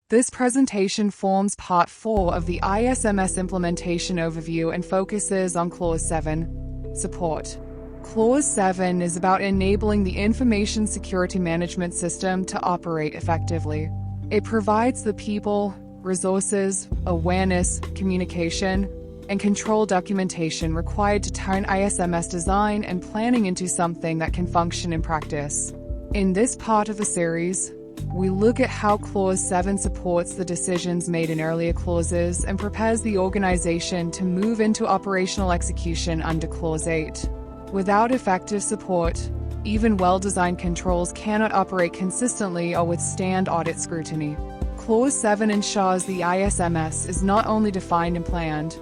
This presentation forms Part 4 of the ISMS implementation overview and focuses on Clause 7, support. Clause 7 is about enabling the information security management system to operate effectively. It provides the people, resources, awareness, communication, and control documentation required to turn ISMS design and planning into something that can function in practice. In this part of the series, we look at how Clause 7 supports the decisions made in earlier clauses and prepares the organization to move into operational execution under Clause 8. Without effective support, even well-designed controls cannot operate consistently or withstand audit scrutiny. Clause 7 ensures the ISMS is not only defined and planned,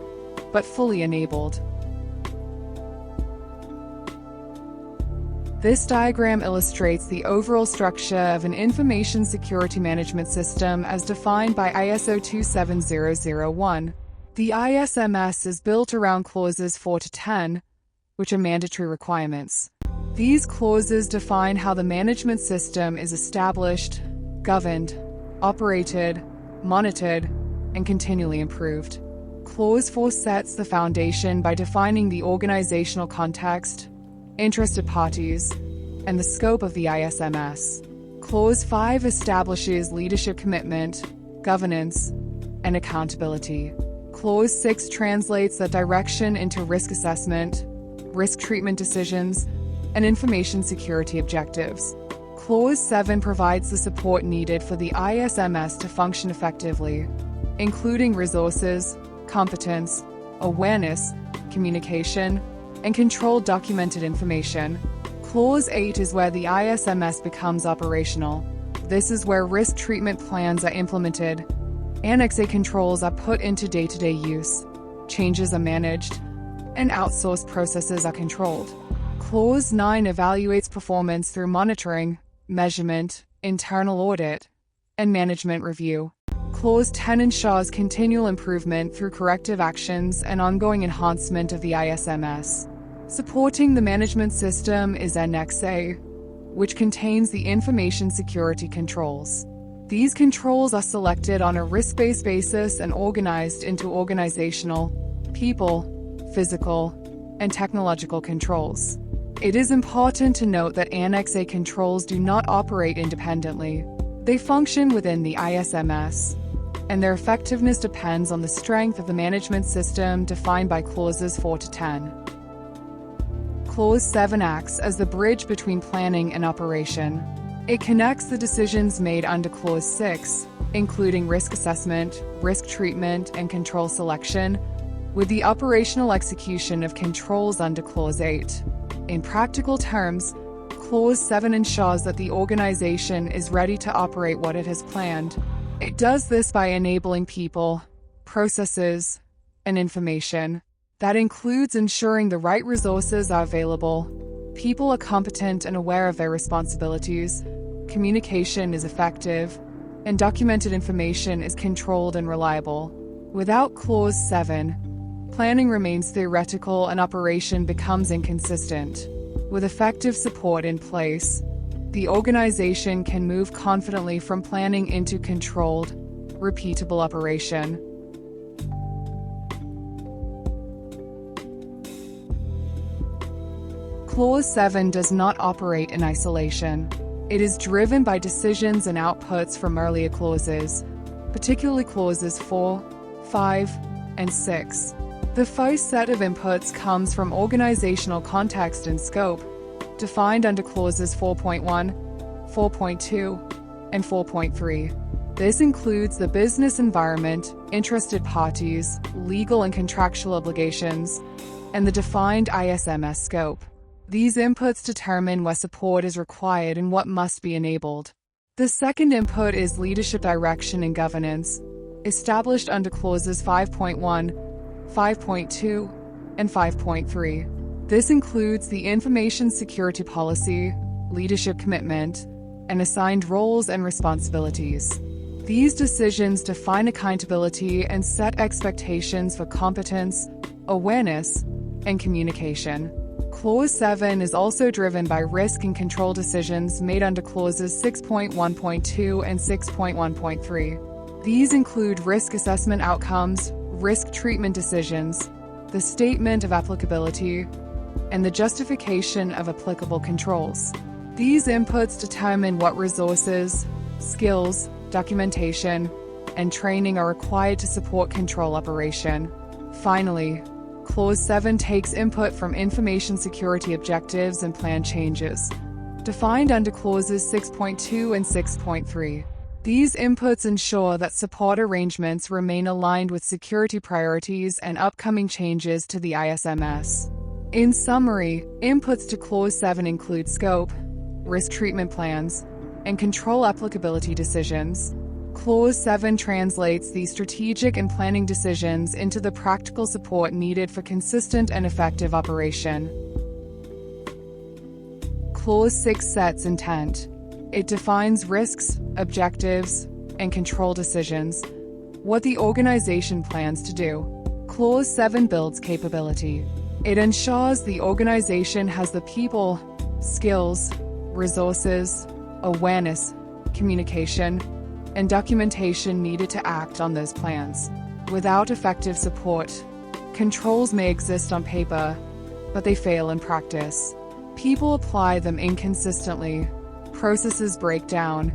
but fully enabled. This diagram illustrates the overall structure of an information security management system as defined by ISO 27001. The ISMS is built around clauses 4 to 10, which are mandatory requirements. These clauses define how the management system is established, governed, operated, monitored, and continually improved. Clause 4 sets the foundation by defining the organizational context, interested parties, and the scope of the ISMS. Clause 5 establishes leadership commitment, governance, and accountability. Clause 6 translates that direction into risk assessment, risk treatment decisions, and information security objectives. Clause 7 provides the support needed for the ISMS to function effectively, including resources, competence, awareness, communication, and controlled documented information. Clause 8 is where the ISMS becomes operational. This is where risk treatment plans are implemented, Annex A controls are put into day-to-day use, changes are managed, and outsourced processes are controlled. Clause 9 evaluates performance through monitoring, measurement, internal audit, and management review. Clause 10 ensures continual improvement through corrective actions and ongoing enhancement of the ISMS. Supporting the management system is Annex A, which contains the information security controls. These controls are selected on a risk-based basis and organized into organizational, people, physical, and technological controls. It is important to note that Annex A controls do not operate independently. They function within the ISMS, and their effectiveness depends on the strength of the management system defined by clauses 4 to 10. Clause 7 acts as the bridge between planning and operation. It connects the decisions made under Clause 6, including risk assessment, risk treatment, and control selection, with the operational execution of controls under Clause 8. In practical terms, Clause 7 ensures that the organization is ready to operate what it has planned. It does this by enabling people, processes, and information. That includes ensuring the right resources are available, people are competent and aware of their responsibilities, communication is effective, and documented information is controlled and reliable. Without Clause 7, planning remains theoretical and operation becomes inconsistent. With effective support in place, the organization can move confidently from planning into controlled, repeatable operation. Clause 7 does not operate in isolation. It is driven by decisions and outputs from earlier clauses, particularly clauses 4, 5, and 6. The first set of inputs comes from organizational context and scope, defined under clauses 4.1, 4.2, and 4.3. This includes the business environment, interested parties, legal and contractual obligations, and the defined ISMS scope. These inputs determine what support is required and what must be enabled. The second input is leadership direction and governance, established under clauses 5.1, 5.2, and 5.3. This includes the information security policy, leadership commitment, and assigned roles and responsibilities. These decisions define accountability and set expectations for competence, awareness, and communication. Clause 7 is also driven by risk and control decisions made under clauses 6.1.2 and 6.1.3. These include risk assessment outcomes, risk treatment decisions, the statement of applicability, and the justification of applicable controls. These inputs determine what resources, skills, documentation, and training are required to support control operation. Finally, Clause 7 takes input from information security objectives and plan changes, defined under Clauses 6.2 and 6.3. These inputs ensure that support arrangements remain aligned with security priorities and upcoming changes to the ISMS. In summary, inputs to Clause 7 include scope, risk treatment plans, and control applicability decisions. Clause 7 translates these strategic and planning decisions into the practical support needed for consistent and effective operation. Clause 6 sets intent. It defines risks, objectives, and control decisions, what the organization plans to do. Clause 7 builds capability. It ensures the organization has the people, skills, resources, awareness, communication, and documentation needed to act on those plans. Without effective support, controls may exist on paper, but they fail in practice. People apply them inconsistently, processes break down,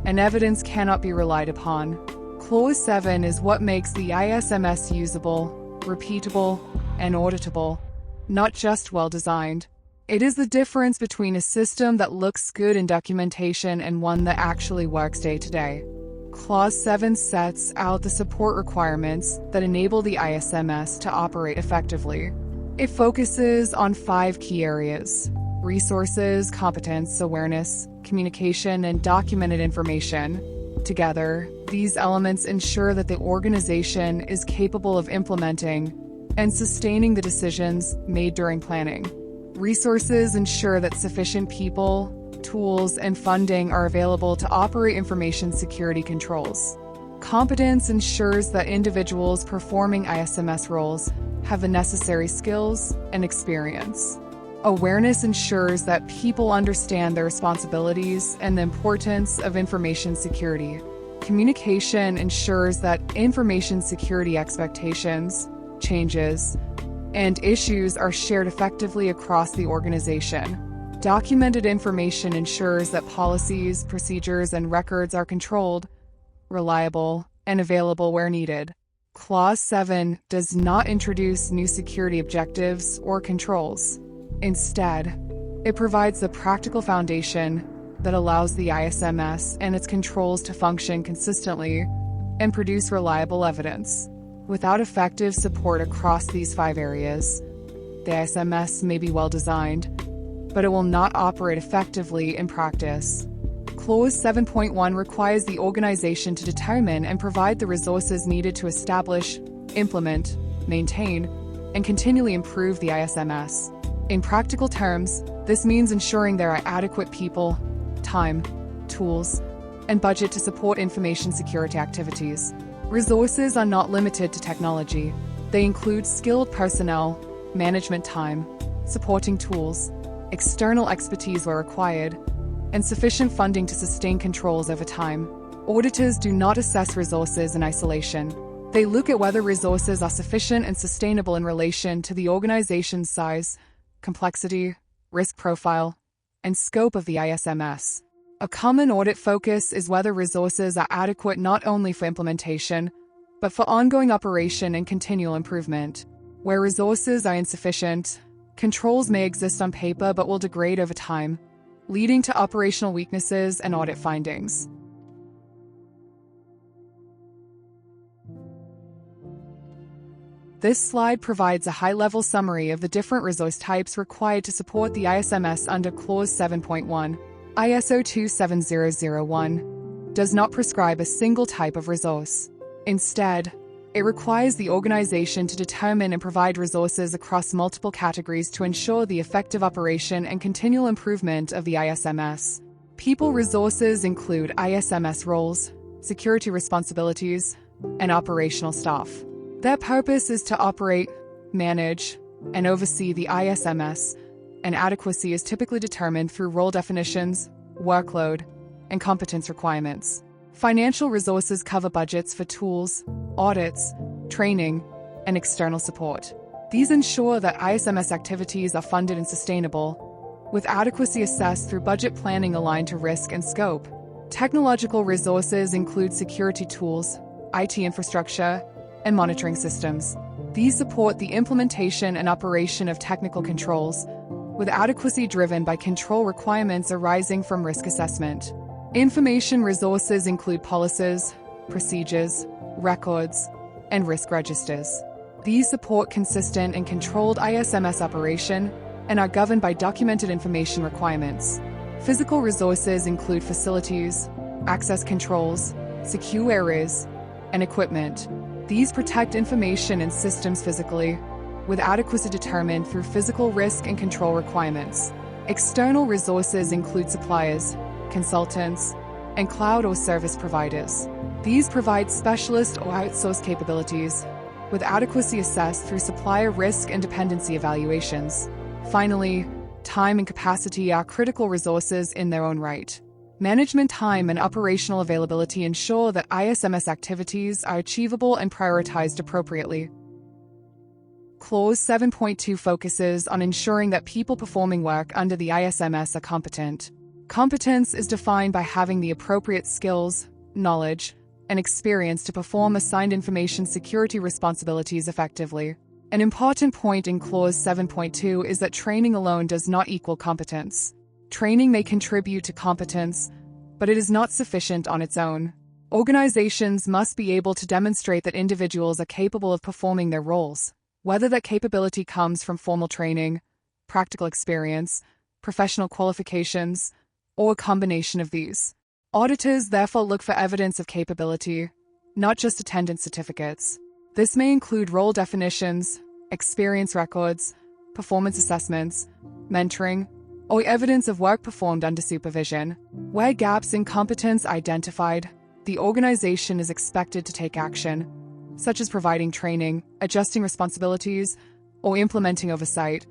and evidence cannot be relied upon. Clause 7 is what makes the ISMS usable, repeatable, and auditable, not just well-designed. It is the difference between a system that looks good in documentation and one that actually works day to day. Clause 7 sets out the support requirements that enable the ISMS to operate effectively. It focuses on 5 key areas: resources, competence, awareness, communication, and documented information. Together, these elements ensure that the organization is capable of implementing and sustaining the decisions made during planning. Resources ensure that sufficient people, tools, and funding are available to operate information security controls. Competence ensures that individuals performing ISMS roles have the necessary skills and experience. Awareness ensures that people understand their responsibilities and the importance of information security. Communication ensures that information security expectations, changes, and issues are shared effectively across the organization. Documented information ensures that policies, procedures, and records are controlled, reliable, and available where needed. Clause 7 does not introduce new security objectives or controls. Instead, it provides the practical foundation that allows the ISMS and its controls to function consistently and produce reliable evidence. Without effective support across these 5 areas, the ISMS may be well designed, but it will not operate effectively in practice. Clause 7.1 requires the organization to determine and provide the resources needed to establish, implement, maintain, and continually improve the ISMS. In practical terms, this means ensuring there are adequate people, time, tools, and budget to support information security activities. Resources are not limited to technology. They include skilled personnel, management time, supporting tools, external expertise where required, and sufficient funding to sustain controls over time. Auditors do not assess resources in isolation. They look at whether resources are sufficient and sustainable in relation to the organization's size, complexity, risk profile, and scope of the ISMS. A common audit focus is whether resources are adequate not only for implementation, but for ongoing operation and continual improvement. Where resources are insufficient, controls may exist on paper but will degrade over time, leading to operational weaknesses and audit findings. This slide provides a high-level summary of the different resource types required to support the ISMS under Clause 7.1. ISO 27001 does not prescribe a single type of resource. Instead, it requires the organization to determine and provide resources across multiple categories to ensure the effective operation and continual improvement of the ISMS. People resources include ISMS roles, security responsibilities, and operational staff. Their purpose is to operate, manage, and oversee the ISMS, and adequacy is typically determined through role definitions, workload, and competence requirements. Financial resources cover budgets for tools, audits, training, and external support. These ensure that ISMS activities are funded and sustainable, with adequacy assessed through budget planning aligned to risk and scope. Technological resources include security tools, IT infrastructure, and monitoring systems. These support the implementation and operation of technical controls, with adequacy driven by control requirements arising from risk assessment. Information resources include policies, procedures, records, and risk registers. These support consistent and controlled ISMS operation and are governed by documented information requirements. Physical resources include facilities, access controls, secure areas, and equipment. These protect information and systems physically, with adequacy determined through physical risk and control requirements. External resources include suppliers, consultants, and cloud or service providers. These provide specialist or outsourced capabilities, with adequacy assessed through supplier risk and dependency evaluations. Finally, time and capacity are critical resources in their own right. Management time and operational availability ensure that ISMS activities are achievable and prioritized appropriately. Clause 7.2 focuses on ensuring that people performing work under the ISMS are competent. Competence is defined by having the appropriate skills, knowledge, and experience to perform assigned information security responsibilities effectively. An important point in Clause 7.2 is that training alone does not equal competence. Training may contribute to competence, but it is not sufficient on its own. Organizations must be able to demonstrate that individuals are capable of performing their roles, whether that capability comes from formal training, practical experience, professional qualifications, or a combination of these. Auditors therefore look for evidence of capability, not just attendance certificates. This may include role definitions, experience records, performance assessments, mentoring, or evidence of work performed under supervision. Where gaps in competence are identified, the organization is expected to take action, such as providing training, adjusting responsibilities, or implementing oversight,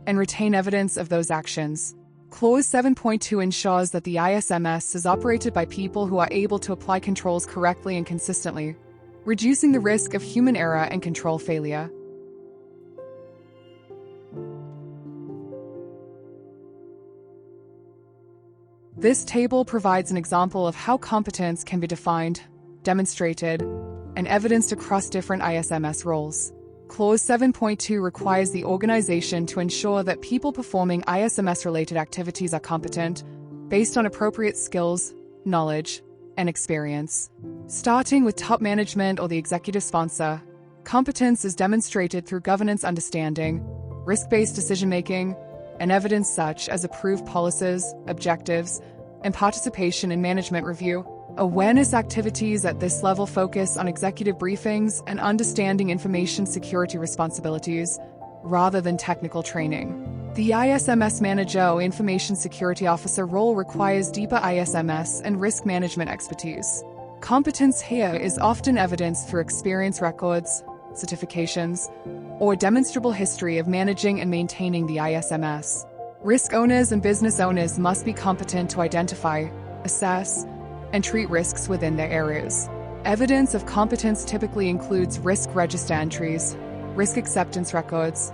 and retain evidence of those actions. Clause 7.2 ensures that the ISMS is operated by people who are able to apply controls correctly and consistently, reducing the risk of human error and control failure. This table provides an example of how competence can be defined, demonstrated, and evidenced across different ISMS roles. Clause 7.2 requires the organization to ensure that people performing ISMS-related activities are competent, based on appropriate skills, knowledge, and experience. Starting with top management or the executive sponsor, competence is demonstrated through governance understanding, risk-based decision-making, and evidence such as approved policies, objectives, and participation in management review. Awareness activities at this level focus on executive briefings and understanding information security responsibilities, rather than technical training. The ISMS manager or information security officer role requires deeper ISMS and risk management expertise. Competence here is often evidenced through experience records, certifications, or a demonstrable history of managing and maintaining the ISMS. Risk owners and business owners must be competent to identify, assess, and treat risks within their areas. Evidence of competence typically includes risk register entries, risk acceptance records,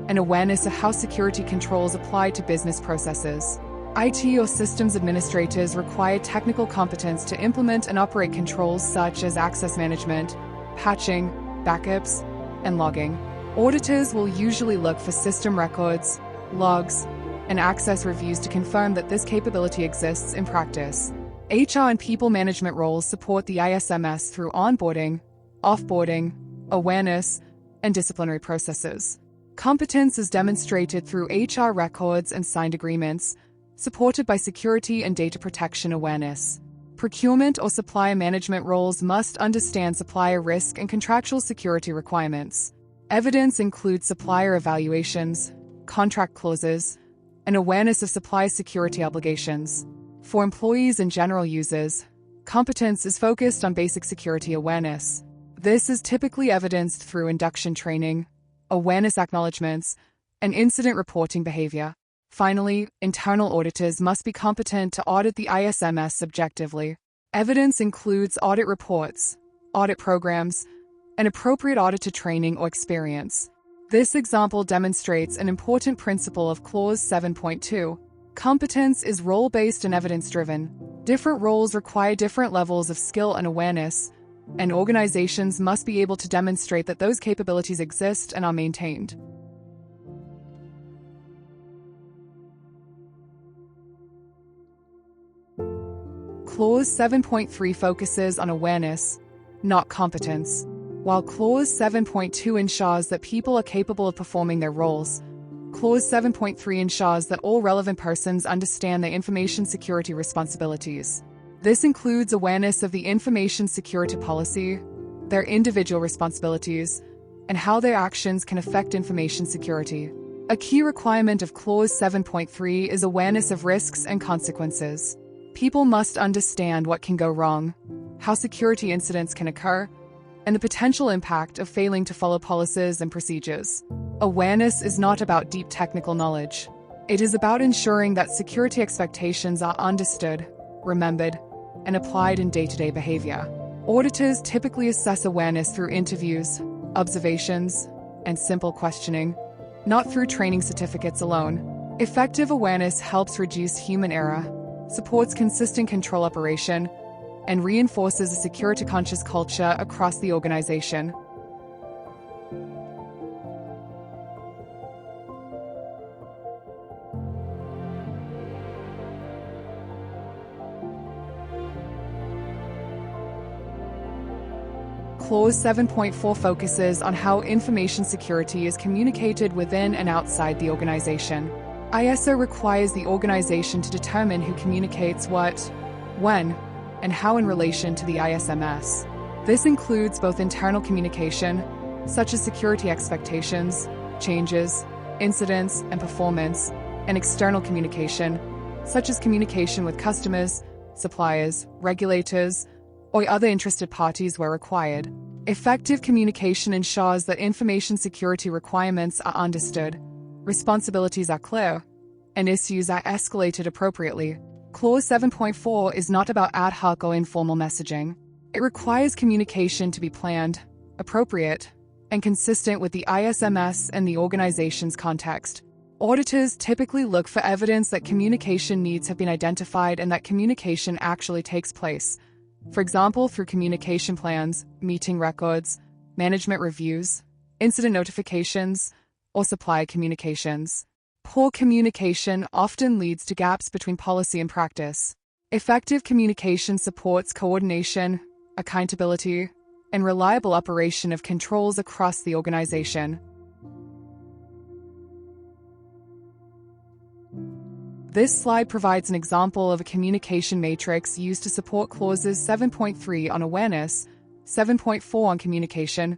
and awareness of how security controls apply to business processes. IT or systems administrators require technical competence to implement and operate controls such as access management, patching, backups, and logging. Auditors will usually look for system records, logs, and access reviews to confirm that this capability exists in practice. HR and people management roles support the ISMS through onboarding, offboarding, awareness, and disciplinary processes. Competence is demonstrated through HR records and signed agreements, supported by security and data protection awareness. Procurement or supplier management roles must understand supplier risk and contractual security requirements. Evidence includes supplier evaluations, contract clauses, and awareness of supply security obligations. For employees and general users, competence is focused on basic security awareness. This is typically evidenced through induction training, awareness acknowledgements, and incident reporting behavior. Finally, internal auditors must be competent to audit the ISMS objectively. Evidence includes audit reports, audit programs, and appropriate auditor training or experience. This example demonstrates an important principle of Clause 7.2. Competence is role-based and evidence-driven. Different roles require different levels of skill and awareness, and organizations must be able to demonstrate that those capabilities exist and are maintained. Clause 7.3 focuses on awareness, not competence, while Clause 7.2 ensures that people are capable of performing their roles. Clause 7.3 ensures that all relevant persons understand their information security responsibilities. This includes awareness of the information security policy, their individual responsibilities, and how their actions can affect information security. A key requirement of Clause 7.3 is awareness of risks and consequences. People must understand what can go wrong, how security incidents can occur, and the potential impact of failing to follow policies and procedures. Awareness is not about deep technical knowledge. It is about ensuring that security expectations are understood, remembered, and applied in day-to-day behavior. Auditors typically assess awareness through interviews, observations, and simple questioning, not through training certificates alone. Effective awareness helps reduce human error, supports consistent control operation, and reinforces a security-conscious culture across the organization. Clause 7.4 focuses on how information security is communicated within and outside the organization. ISO requires the organization to determine who communicates what, when, and how in relation to the ISMS. This includes both internal communication, such as security expectations, changes, incidents, and performance, and external communication, such as communication with customers, suppliers, regulators, or other interested parties where required. Effective communication ensures that information security requirements are understood, responsibilities are clear, and issues are escalated appropriately. Clause 7.4 is not about ad hoc or informal messaging. It requires communication to be planned, appropriate, and consistent with the ISMS and the organization's context. Auditors typically look for evidence that communication needs have been identified and that communication actually takes place. For example, through communication plans, meeting records, management reviews, incident notifications, or supplier communications. Poor communication often leads to gaps between policy and practice. Effective communication supports coordination, accountability, and reliable operation of controls across the organization. This slide provides an example of a communication matrix used to support clauses 7.3 on awareness, 7.4 on communication,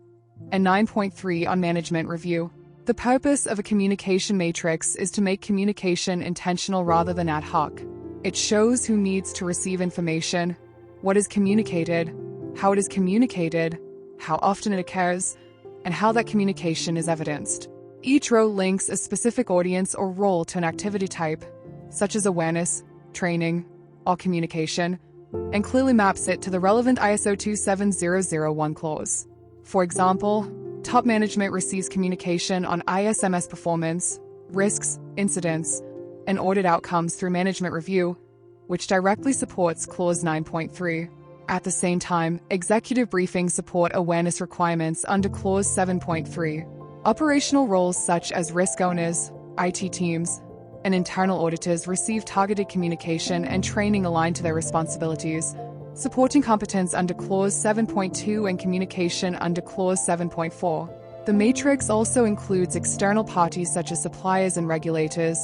and 9.3 on management review. The purpose of a communication matrix is to make communication intentional rather than ad hoc. It shows who needs to receive information, what is communicated, how it is communicated, how often it occurs, and how that communication is evidenced. Each row links a specific audience or role to an activity type, such as awareness, training, or communication, and clearly maps it to the relevant ISO 27001 clause. For example, top management receives communication on ISMS performance, risks, incidents, and audit outcomes through management review, which directly supports Clause 9.3. At the same time, executive briefings support awareness requirements under Clause 7.3. Operational roles such as risk owners, IT teams, and internal auditors receive targeted communication and training aligned to their responsibilities, supporting competence under Clause 7.2 and communication under Clause 7.4. The matrix also includes external parties such as suppliers and regulators,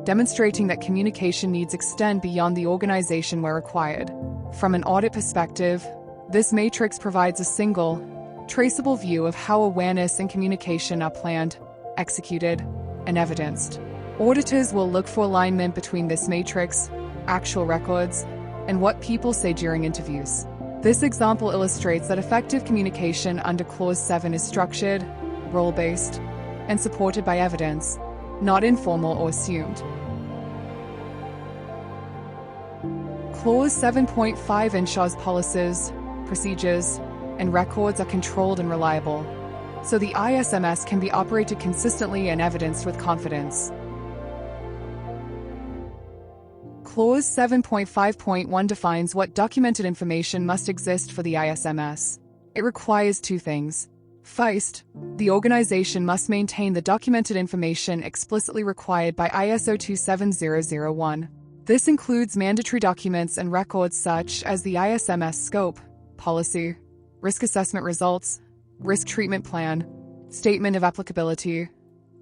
demonstrating that communication needs extend beyond the organization where required. From an audit perspective, this matrix provides a single, traceable view of how awareness and communication are planned, executed, and evidenced. Auditors will look for alignment between this matrix, actual records, and what people say during interviews. This example illustrates that effective communication under Clause 7 is structured, role-based, and supported by evidence, not informal or assumed. Clause 7.5 ensures policies, procedures, and records are controlled and reliable, so the ISMS can be operated consistently and evidenced with confidence. Clause 7.5.1 defines what documented information must exist for the ISMS. It requires two things. First, the organization must maintain the documented information explicitly required by ISO 27001. This includes mandatory documents and records such as the ISMS scope, policy, risk assessment results, risk treatment plan, statement of applicability,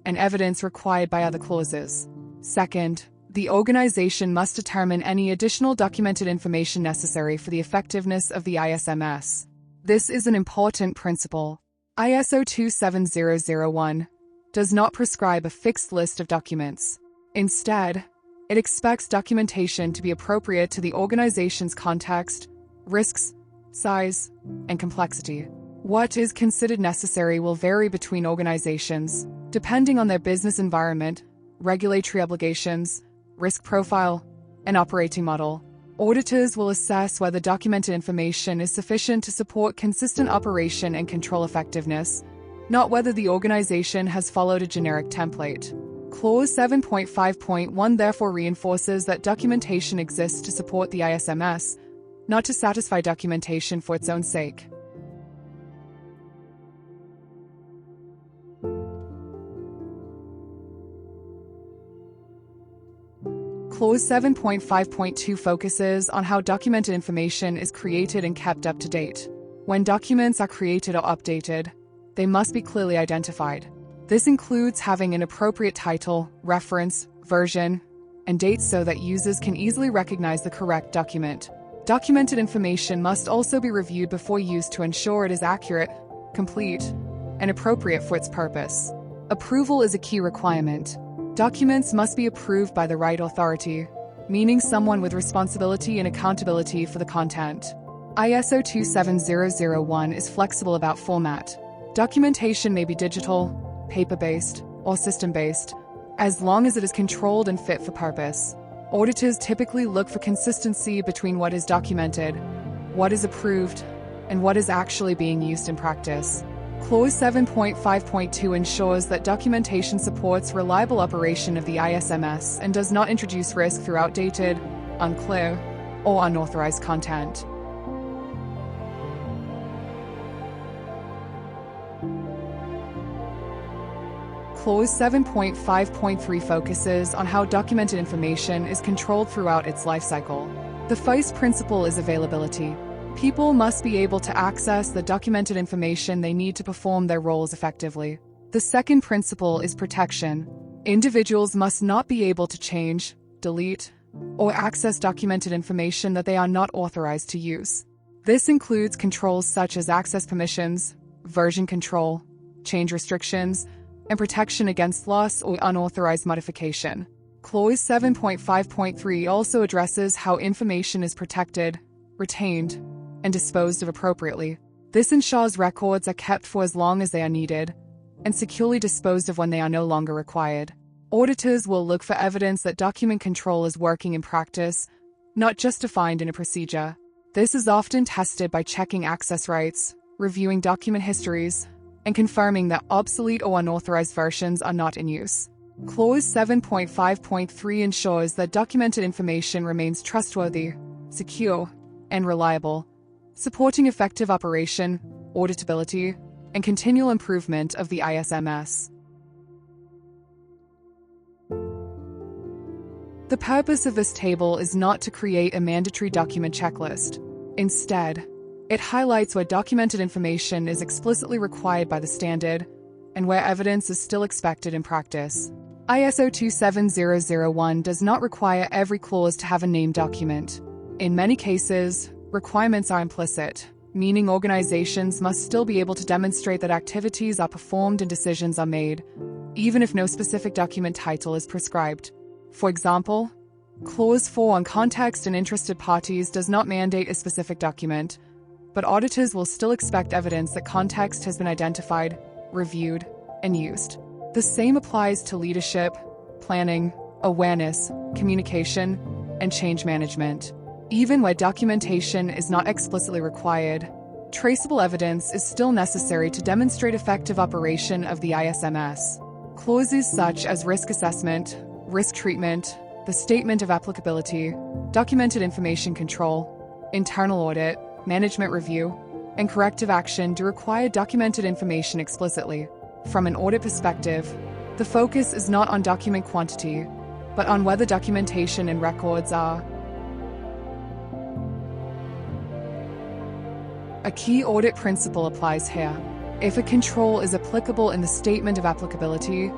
and evidence required by other clauses. Second, the organization must determine any additional documented information necessary for the effectiveness of the ISMS. This is an important principle. ISO 27001 does not prescribe a fixed list of documents. Instead, it expects documentation to be appropriate to the organization's context, risks, size, and complexity. What is considered necessary will vary between organizations, depending on their business environment, regulatory obligations, risk profile, and operating model. Auditors will assess whether documented information is sufficient to support consistent operation and control effectiveness, not whether the organization has followed a generic template. Clause 7.5.1 therefore reinforces that documentation exists to support the ISMS, not to satisfy documentation for its own sake. Clause 7.5.2 focuses on how documented information is created and kept up to date. When documents are created or updated, they must be clearly identified. This includes having an appropriate title, reference, version, and date so that users can easily recognize the correct document. Documented information must also be reviewed before use to ensure it is accurate, complete, and appropriate for its purpose. Approval is a key requirement. Documents must be approved by the right authority, meaning someone with responsibility and accountability for the content. ISO 27001 is flexible about format. Documentation may be digital, paper-based, or system-based, as long as it is controlled and fit for purpose. Auditors typically look for consistency between what is documented, what is approved, and what is actually being used in practice. Clause 7.5.2 ensures that documentation supports reliable operation of the ISMS and does not introduce risk through outdated, unclear, or unauthorized content. Clause 7.5.3 focuses on how documented information is controlled throughout its lifecycle. The first principle is availability. People must be able to access the documented information they need to perform their roles effectively. The second principle is protection. Individuals must not be able to change, delete, or access documented information that they are not authorized to use. This includes controls such as access permissions, version control, change restrictions, and protection against loss or unauthorized modification. Clause 7.5.3 also addresses how information is protected, retained, and disposed of appropriately. This ensures records are kept for as long as they are needed, and securely disposed of when they are no longer required. Auditors will look for evidence that document control is working in practice, not just defined in a procedure. This is often tested by checking access rights, reviewing document histories, and confirming that obsolete or unauthorized versions are not in use. Clause 7.5.3 ensures that documented information remains trustworthy, secure, and reliable, supporting effective operation, auditability, and continual improvement of the ISMS. The purpose of this table is not to create a mandatory document checklist. Instead, it highlights where documented information is explicitly required by the standard and where evidence is still expected in practice. ISO 27001 does not require every clause to have a named document. In many cases, requirements are implicit, meaning organizations must still be able to demonstrate that activities are performed and decisions are made, even if no specific document title is prescribed. For example, Clause 4 on context and interested parties does not mandate a specific document, but auditors will still expect evidence that context has been identified, reviewed, and used. The same applies to leadership, planning, awareness, communication, and change management. Even where documentation is not explicitly required, traceable evidence is still necessary to demonstrate effective operation of the ISMS. Clauses such as risk assessment, risk treatment, the statement of applicability, documented information control, internal audit, management review, and corrective action do require documented information explicitly. From an audit perspective, the focus is not on document quantity, but on whether documentation and records are. A key audit principle applies here. If a control is applicable in the statement of applicability,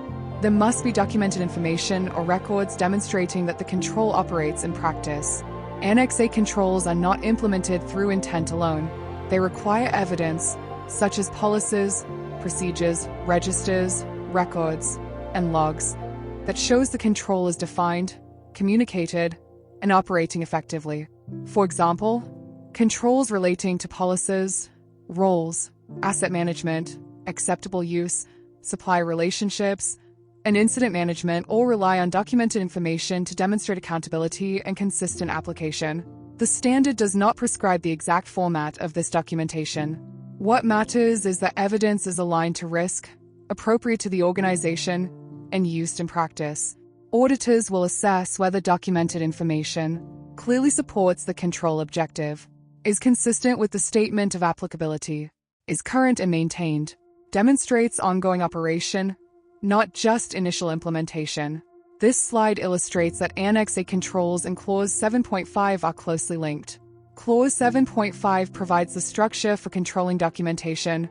there must be documented information or records demonstrating that the control operates in practice. Annex A controls are not implemented through intent alone. They require evidence, such as policies, procedures, registers, records, and logs, that shows the control is defined, communicated, and operating effectively. For example, controls relating to policies, roles, asset management, acceptable use, supplier relationships, and incident management all rely on documented information to demonstrate accountability and consistent application. The standard does not prescribe the exact format of this documentation. What matters is that evidence is aligned to risk, appropriate to the organization, and used in practice. Auditors will assess whether documented information clearly supports the control objective, is consistent with the statement of applicability, is current and maintained, demonstrates ongoing operation, not just initial implementation. This slide illustrates that Annex A controls and Clause 7.5 are closely linked. Clause 7.5 provides the structure for controlling documentation,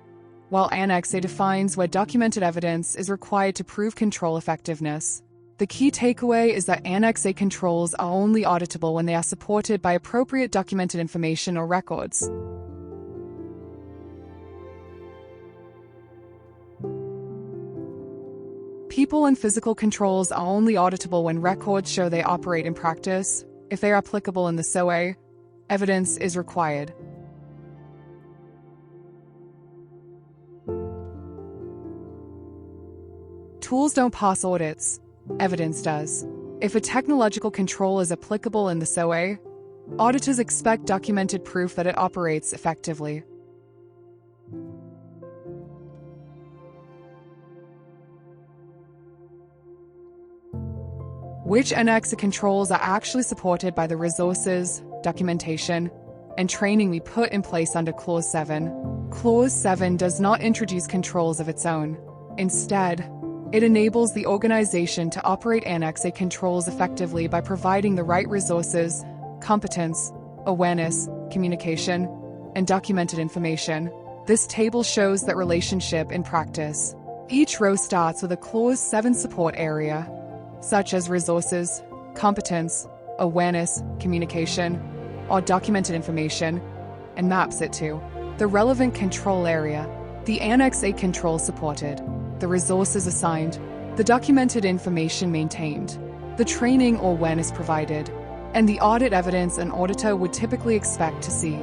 while Annex A defines where documented evidence is required to prove control effectiveness. The key takeaway is that Annex A controls are only auditable when they are supported by appropriate documented information or records. People and physical controls are only auditable when records show they operate in practice. If they are applicable in the SOA, evidence is required. Tools don't pass audits, evidence does. If a technological control is applicable in the SOA, auditors expect documented proof that it operates effectively. Which Annex A controls are actually supported by the resources, documentation, and training we put in place under Clause 7. Clause 7 does not introduce controls of its own. Instead, it enables the organization to operate Annex A controls effectively by providing the right resources, competence, awareness, communication, and documented information. This table shows that relationship in practice. Each row starts with a Clause 7 support area, such as resources, competence, awareness, communication, or documented information, and maps it to the relevant control area. The Annex A control supported, the resources assigned, the documented information maintained, the training or awareness provided, and the audit evidence an auditor would typically expect to see.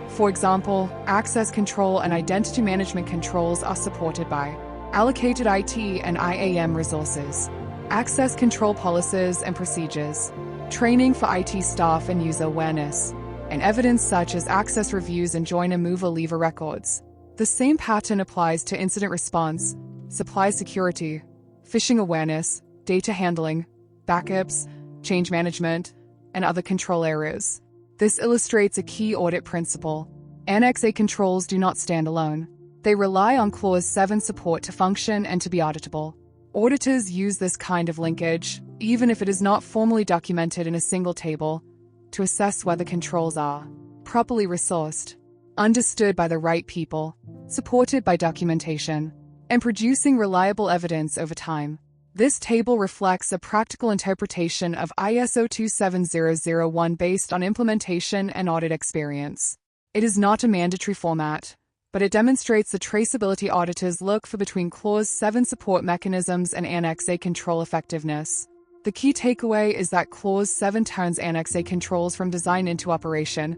For example, access control and identity management controls are supported by allocated IT and IAM resources, access control policies and procedures, training for IT staff and user awareness, and evidence such as access reviews and joiner mover leaver records. The same pattern applies to incident response, supply security, phishing awareness, data handling, backups, change management, and other control areas. This illustrates a key audit principle. Annex A controls do not stand alone. They rely on Clause 7 support to function and to be auditable. Auditors use this kind of linkage, even if it is not formally documented in a single table, to assess whether controls are properly resourced, understood by the right people, supported by documentation, and producing reliable evidence over time. This table reflects a practical interpretation of ISO 27001 based on implementation and audit experience. It is not a mandatory format, but it demonstrates the traceability auditors look for between Clause 7 support mechanisms and Annex A control effectiveness. The key takeaway is that Clause 7 turns Annex A controls from design into operation,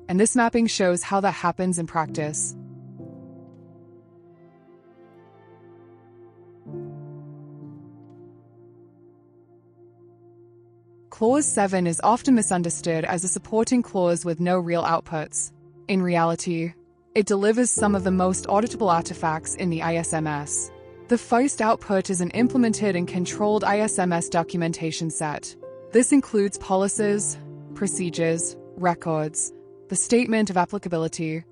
and this mapping shows how that happens in practice. Clause 7 is often misunderstood as a supporting clause with no real outputs. In reality, it delivers some of the most auditable artifacts in the ISMS. The first output is an implemented and controlled ISMS documentation set. This includes policies, procedures, records, the statement of applicability,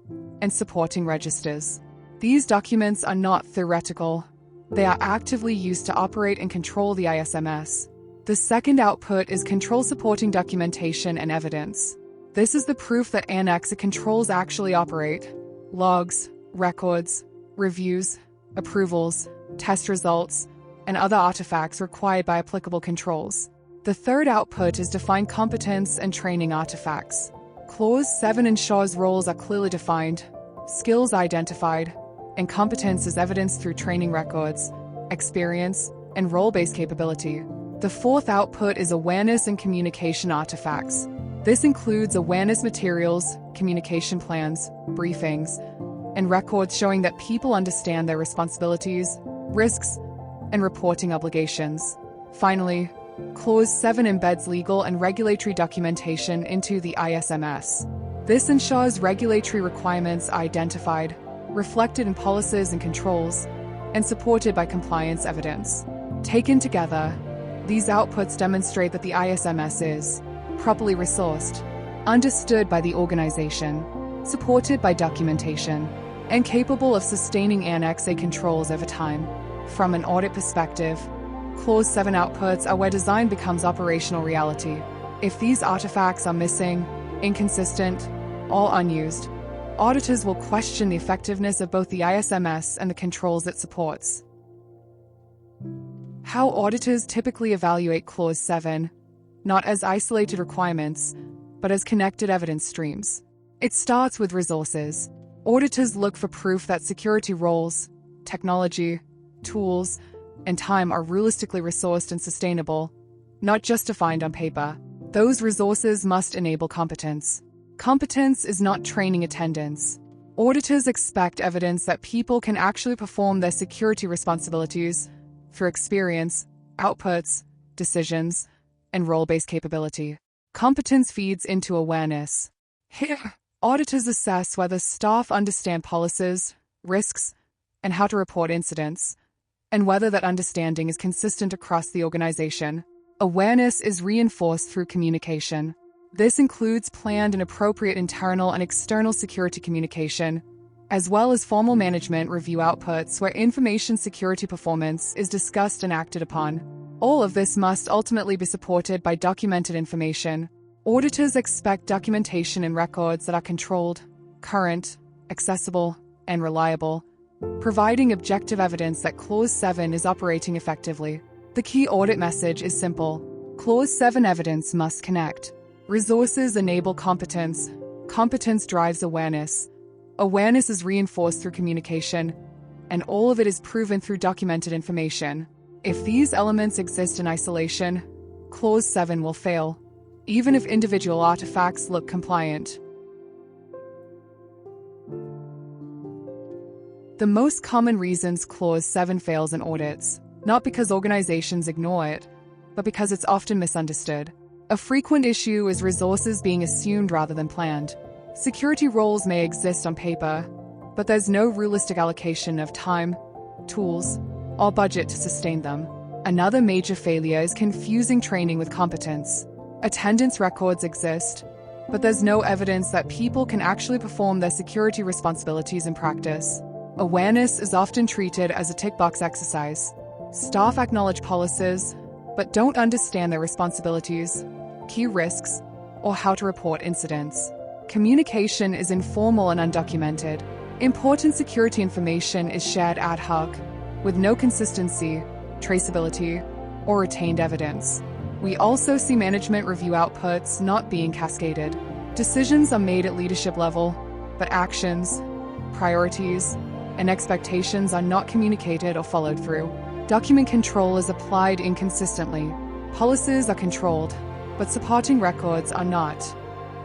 and supporting registers. These documents are not theoretical. They are actively used to operate and control the ISMS. The second output is control supporting documentation and evidence. This is the proof that Annex A controls actually operate. Logs, records, reviews, approvals, test results, and other artifacts required by applicable controls. The third output is defined competence and training artifacts. Clause 7 ensures roles are clearly defined, skills identified, and competence is evidenced through training records, experience, and role-based capability. The fourth output is awareness and communication artifacts. This includes awareness materials, communication plans, briefings, and records showing that people understand their responsibilities, risks, and reporting obligations. Finally, Clause 7 embeds legal and regulatory documentation into the ISMS. This ensures regulatory requirements are identified, reflected in policies and controls, and supported by compliance evidence. Taken together, these outputs demonstrate that the ISMS is properly resourced, understood by the organization, supported by documentation, and capable of sustaining Annex A controls over time. From an audit perspective, Clause 7 outputs are where design becomes operational reality. If these artifacts are missing, inconsistent, or unused, auditors will question the effectiveness of both the ISMS and the controls it supports. How auditors typically evaluate Clause 7, not as isolated requirements, but as connected evidence streams. It starts with resources. Auditors look for proof that security roles, technology, tools, and time are realistically resourced and sustainable, not just defined on paper. Those resources must enable competence. Competence is not training attendance. Auditors expect evidence that people can actually perform their security responsibilities through experience, outputs, decisions, and role-based capability. Competence feeds into awareness. Here, auditors assess whether staff understand policies, risks, and how to report incidents, and whether that understanding is consistent across the organization. Awareness is reinforced through communication. This includes planned and appropriate internal and external security communication, as well as formal management review outputs where information security performance is discussed and acted upon. All of this must ultimately be supported by documented information. Auditors expect documentation and records that are controlled, current, accessible, and reliable, providing objective evidence that Clause 7 is operating effectively. The key audit message is simple. Clause 7 evidence must connect. Resources enable competence. Competence drives awareness. Awareness is reinforced through communication, and all of it is proven through documented information. If these elements exist in isolation, Clause 7 will fail, even if individual artifacts look compliant. The most common reasons Clause 7 fails in audits, not because organizations ignore it, but because it's often misunderstood. A frequent issue is resources being assumed rather than planned. Security roles may exist on paper, but there's no realistic allocation of time, tools, or budget to sustain them. Another major failure is confusing training with competence. Attendance records exist, but there's no evidence that people can actually perform their security responsibilities in practice. Awareness is often treated as a tick-box exercise. Staff acknowledge policies, but don't understand their responsibilities, key risks, or how to report incidents. Communication is informal and undocumented. Important security information is shared ad hoc, with no consistency, traceability, or retained evidence. We also see management review outputs not being cascaded. Decisions are made at leadership level, but actions, priorities, and expectations are not communicated or followed through. Document control is applied inconsistently. Policies are controlled, but supporting records are not,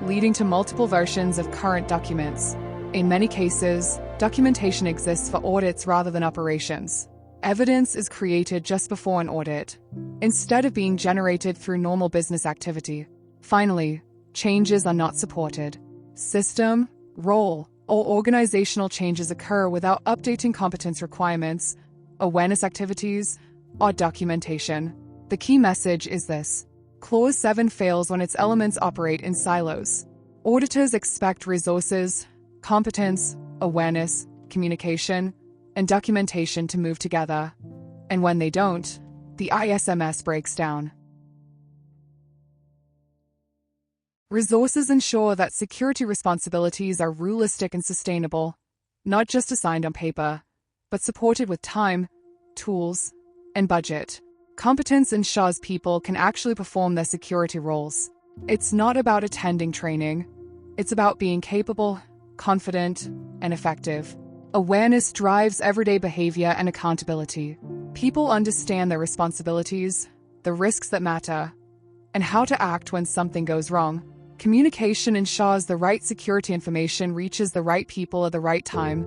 leading to multiple versions of current documents. In many cases, documentation exists for audits rather than operations. Evidence is created just before an audit, instead of being generated through normal business activity. Finally, changes are not supported. System, role, or organizational changes occur without updating competence requirements, awareness activities, or documentation. The key message is this: Clause 7 fails when its elements operate in silos. Auditors expect resources, competence, awareness, communication, and documentation to move together. And when they don't, the ISMS breaks down. Resources ensure that security responsibilities are realistic and sustainable, not just assigned on paper, but supported with time, tools, and budget. Competence ensures people can actually perform their security roles. It's not about attending training. It's about being capable, confident, and effective. Awareness drives everyday behavior and accountability. People understand their responsibilities, the risks that matter, and how to act when something goes wrong. Communication ensures the right security information reaches the right people at the right time,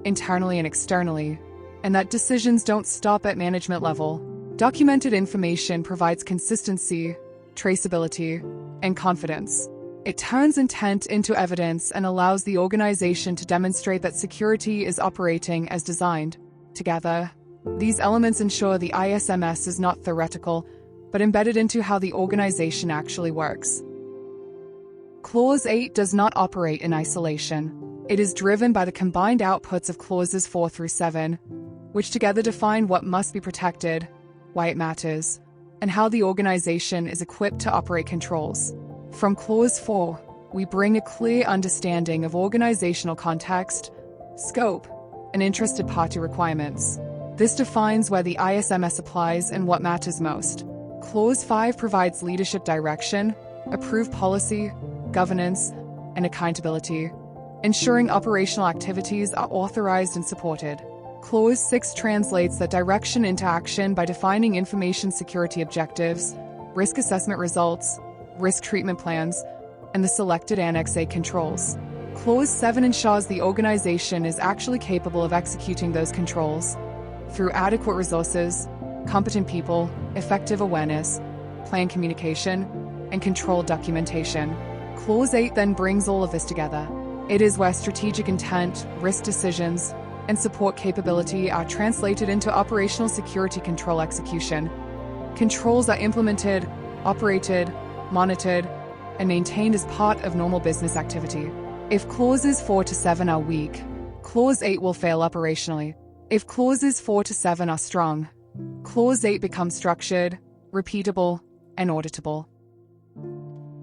internally and externally, and that decisions don't stop at management level. Documented information provides consistency, traceability, and confidence. It turns intent into evidence and allows the organization to demonstrate that security is operating as designed. Together, these elements ensure the ISMS is not theoretical, but embedded into how the organization actually works. Clause 8 does not operate in isolation. It is driven by the combined outputs of clauses 4 through 7, which together define what must be protected, why it matters, and how the organization is equipped to operate controls. From Clause 4, we bring a clear understanding of organizational context, scope, and interested party requirements. This defines where the ISMS applies and what matters most. Clause 5 provides leadership direction, approved policy, governance, and accountability, ensuring operational activities are authorized and supported. Clause 6 translates that direction into action by defining information security objectives, risk assessment results, risk treatment plans, and the selected Annex A controls. Clause 7 ensures the organization is actually capable of executing those controls through adequate resources, competent people, effective awareness, planned communication, and controlled documentation. Clause 8 then brings all of this together. It is where strategic intent, risk decisions, and support capability are translated into operational security control execution. Controls are implemented, operated, monitored, and maintained as part of normal business activity. If clauses 4 to 7 are weak, Clause 8 will fail operationally. If clauses 4 to 7 are strong, Clause 8 becomes structured, repeatable, and auditable.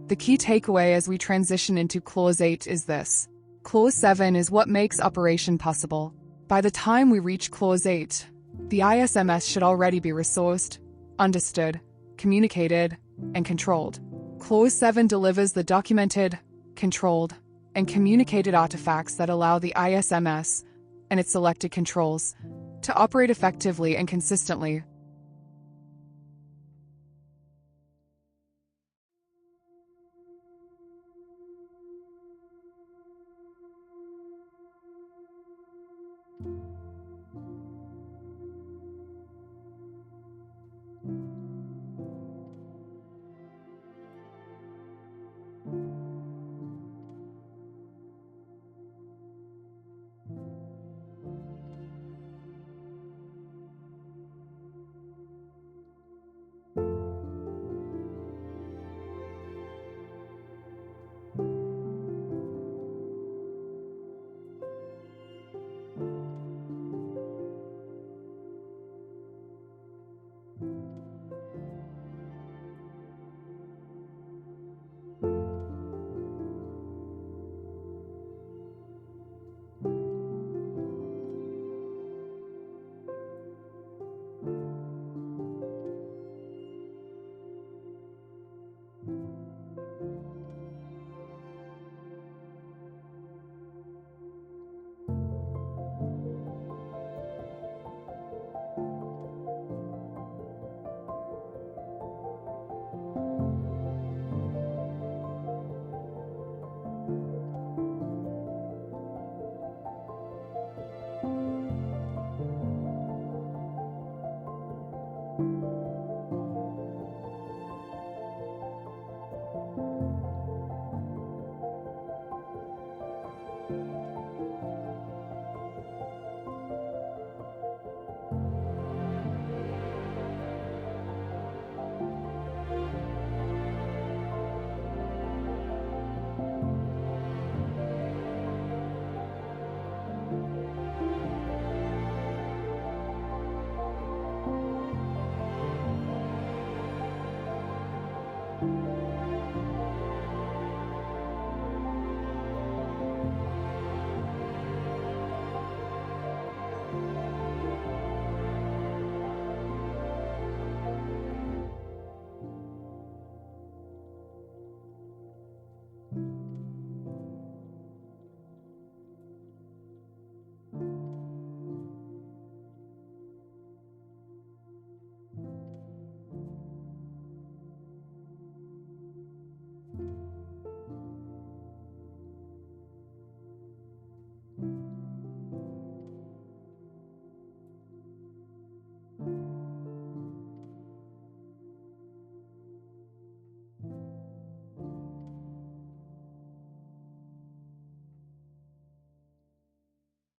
The key takeaway as we transition into Clause 8 is this: Clause 7 is what makes operation possible. By the time we reach Clause 8, the ISMS should already be resourced, understood, communicated, and controlled. Clause 7 delivers the documented, controlled, and communicated artifacts that allow the ISMS and its selected controls to operate effectively and consistently.